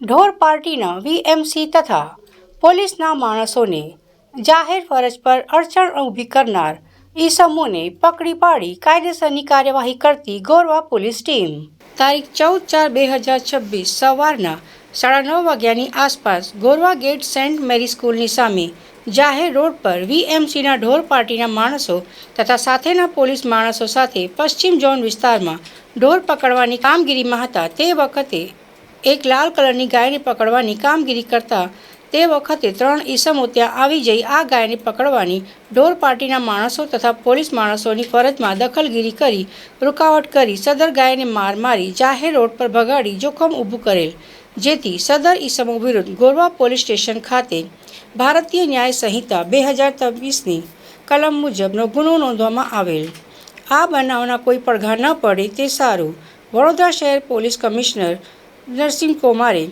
ઢોર પાર્ટીના વીએમસી તથા પોલીસના માણસોને જાહેર ફરજ પર અડચણ ઊભી કરનાર ઈસમોને પકડી પાડી કાયદેસરની કાર્યવાહી કરતી ગોરવા પોલીસ ટીમ તારીખ 14/4/2026 સવારના 9:30 વાગ્યાની આસપાસ ગોરવા ગેટ સેન્ટ મેરી સ્કૂલની સામે જાહેર રોડ પર વીએમસીના ઢોર પાર્ટીના માણસો તથા સાથેના પોલીસ માણસો સાથે પશ્ચિમ ઝોન વિસ્તારમાં ઢોર પકડવાની કામગીરીમાં હતા. તે વખતે એક લાલ કલરની ગાયને પકડવાની કામગીરી કરતા તે વખતે 3 ઈસમો ત્યાં આવી જઈ આ ગાયને પકડવાની ઢોર પાર્ટીના માણસો તથા પોલીસ માણસોની ફરજમાં દખલગીરી કરી રૂકાવટ કરી સદર ગાયને માર મારી જાહેર રોડ પર ભગાડી જોખમ ઊભું કરેલ, જેથી સદર ઈસમો વિરુદ્ધ ગોરવા પોલીસ સ્ટેશન ખાતે ભારતીય ન્યાય સંહિતા 2023ની કલમ મુજબનો ગુનો નોંધવામાં આવેલ. આ બનાવના કોઈ પડઘા ન પડે તે સારું. વડોદરા શહેર પોલીસ કમિશનર નરસિંહ કુમારે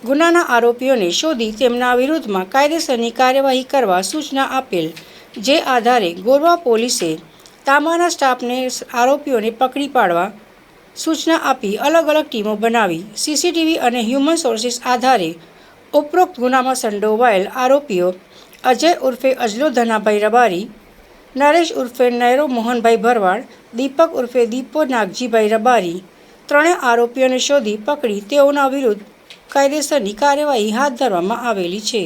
ગુનાના આરોપીઓને શોધી તેમના વિરુદ્ધમાં કાયદેસરની કાર્યવાહી કરવા સૂચના આપેલ, જે આધારે ગોરવા પોલીસે તાંબાના સ્ટાફને આરોપીઓને પકડી પાડવા સૂચના આપી અલગ અલગ ટીમો બનાવી સીસીટીવી અને હ્યુમન સોર્સિસ આધારે ઉપરોક્ત ગુનામાં સંડોવાયેલ આરોપીઓ અજય ઉર્ફે અજલો ધનાભાઈ રબારી, નરેશ ઉર્ફે નૈરો મોહનભાઈ ભરવાડ, દીપક ઉર્ફે દીપો નાગજીભાઈ રબારી ત્રણેય આરોપીઓને શોધી પકડી તેઓના વિરુદ્ધ કાયદેસરની કાર્યવાહી હાથ ધરવામાં આવેલી છે.